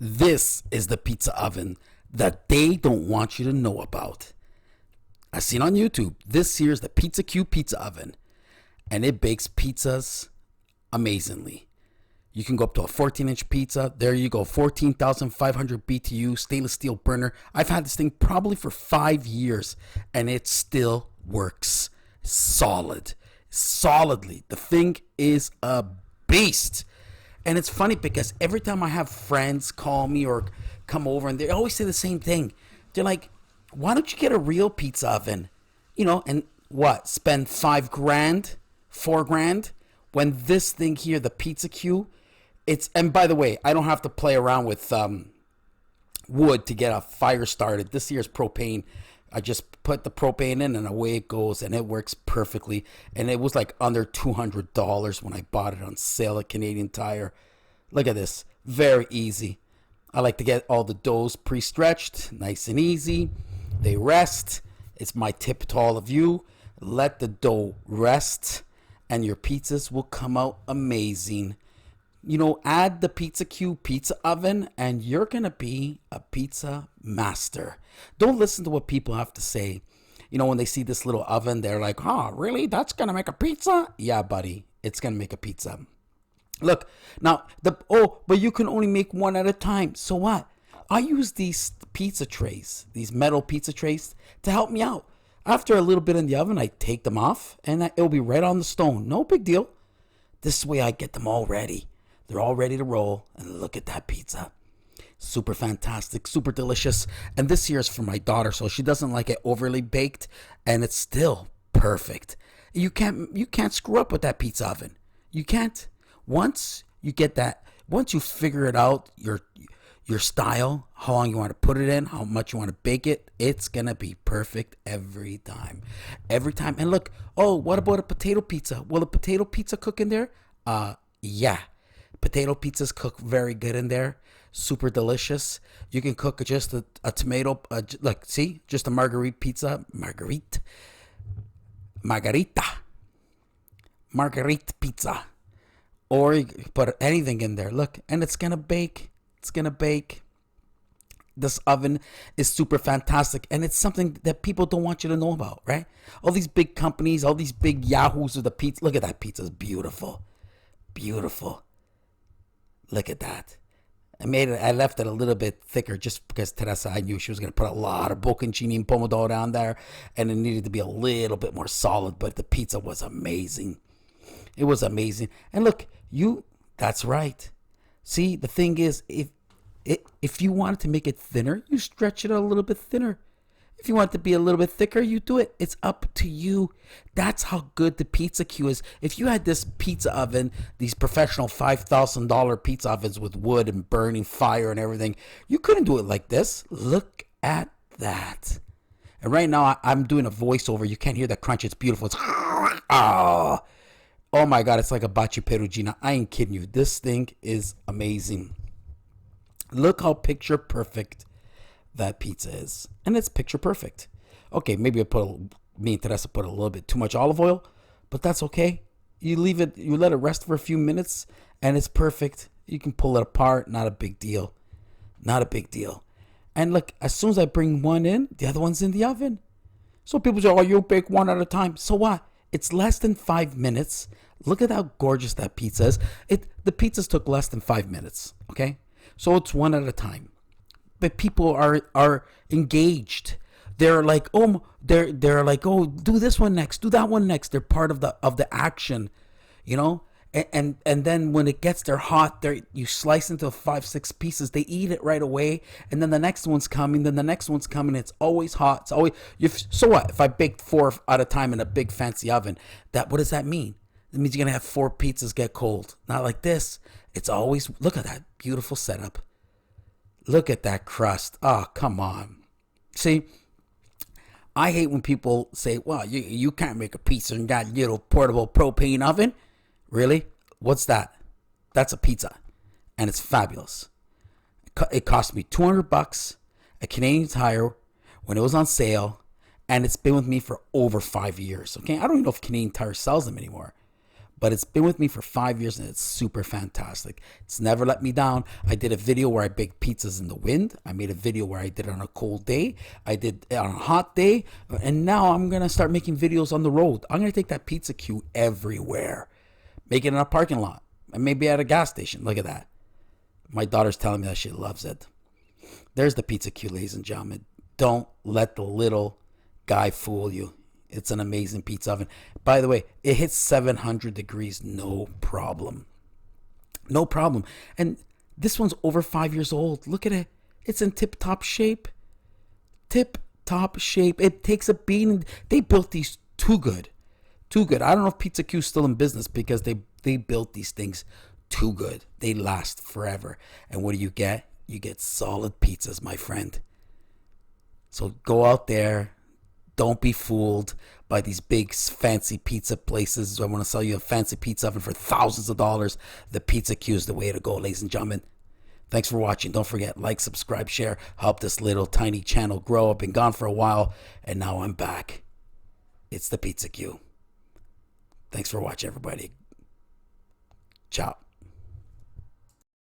This is the pizza oven that they don't want you to know about. I seen on YouTube, this here's the PizzaQue Pizza Oven, and it bakes pizzas amazingly. You can go up to a 14-inch pizza. There you go, 14,500 BTU stainless steel burner. I've had this thing probably for 5 years, and it still works solidly. The thing is a beast. And it's funny because every time I have friends call me or come over, and they always say the same thing. They're like, why don't you get a real pizza oven? And what? Spend $5,000, $4,000 when this thing here, the PizzaQue, and by the way, I don't have to play around with wood to get a fire started. This here is propane. I just put the propane in and away it goes, and it works perfectly. And it was like under $200 when I bought it on sale at Canadian Tire. Look at this. Very easy. I like to get all the doughs pre-stretched, nice and easy. They rest. It's my tip to all of you. Let the dough rest, and your pizzas will come out amazing. Add the PizzaQue Pizza Oven, and you're going to be a pizza master. Don't listen to what people have to say. When they see this little oven, they're like, oh, really? That's going to make a pizza? Yeah, buddy, it's going to make a pizza. Look, now, but you can only make one at a time. So what? I use these pizza trays, these metal pizza trays, to help me out. After a little bit in the oven, I take them off, and it'll be right on the stone. No big deal. This way I get them all ready. They're all ready to roll, and look at that pizza. Super fantastic, super delicious. And this here is for my daughter, so she doesn't like it overly baked, and it's still perfect. You can't screw up with that pizza oven. You can't. Once you figure it out, your style, how long you want to put it in, how much you want to bake it, it's gonna be perfect every time. And look, what about a potato pizza? Will a potato pizza cook in there? Yeah. Potato pizzas cook very good in there. Super delicious. You can cook just a tomato, just a marguerite pizza. Marguerite pizza. Or you can put anything in there. Look, and it's going to bake. This oven is super fantastic, and it's something that people don't want you to know about, right? All these big companies, all these big yahoos of the pizza. Look at that pizza. It's beautiful. Look at that. I left it a little bit thicker just because Teresa, I knew she was going to put a lot of bocconcini and pomodoro down there, and it needed to be a little bit more solid, but the pizza was amazing. It was amazing. And look, that's right. See, the thing is, if you wanted to make it thinner, you stretch it a little bit thinner. If you want it to be a little bit thicker, you do it. It's up to you. That's how good the PizzaQue is. If you had this pizza oven, these professional $5,000 pizza ovens with wood and burning fire and everything, you couldn't do it like this. Look at that. And right now, I'm doing a voiceover. You can't hear the crunch. It's beautiful. It's oh my God. It's like a baci perugina. I ain't kidding you. This thing is amazing. Look how picture perfect that pizza is, and it's picture perfect. Okay, maybe me and Teresa put a little bit too much olive oil, but that's okay. You let it rest for a few minutes, and it's perfect. You can pull it apart. Not a big deal. And look, as soon as I bring one in, the other one's in the oven. So people say, you bake one at a time. So what? It's less than 5 minutes. Look at how gorgeous that pizza is. The pizzas took less than 5 minutes. Okay, so it's one at a time. But people are engaged. They're like, do this one next, do that one next. They're part of the action, And then when it gets there hot, you slice into 5-6 pieces. They eat it right away, and then the next one's coming. It's always hot. So what? If I baked 4 at a time in a big fancy oven, what does that mean? It means you're gonna have 4 pizzas get cold. Not like this. It's always, look at that beautiful setup. Look at that crust. Oh, come on. See, I hate when people say, well, you can't make a pizza and got a little portable propane oven. Really? What's that? That's a pizza. And it's fabulous. It cost me $200 at Canadian Tire when it was on sale. And it's been with me for over 5 years. Okay? I don't even know if Canadian Tire sells them anymore. but it's been with me for 5 years and it's super fantastic. It's never let me down. I did a video where I baked pizzas in the wind. I made a video where I did it on a cold day. I did it on a hot day. And now I'm going to start making videos on the road. I'm going to take that PizzaQue everywhere. Make it in a parking lot and maybe at a gas station. Look at that. My daughter's telling me that she loves it. There's the PizzaQue, ladies and gentlemen. Don't let the little guy fool you. It's an amazing pizza oven. By the way, it hits 700 degrees, no problem. No problem. And this one's over 5 years old. Look at it. It's in tip-top shape. Tip-top shape. It takes a beating. They built these too good. Too good. I don't know if PizzaQue's still in business because they built these things too good. They last forever. And what do you get? You get solid pizzas, my friend. So go out there. Don't be fooled by these big fancy pizza places. I want to sell you a fancy pizza oven for thousands of dollars. The PizzaQue is the way to go, ladies and gentlemen. Thanks for watching. Don't forget, like, subscribe, share. Help this little tiny channel grow. I've been gone for a while, and now I'm back. It's the PizzaQue. Thanks for watching, everybody. Ciao.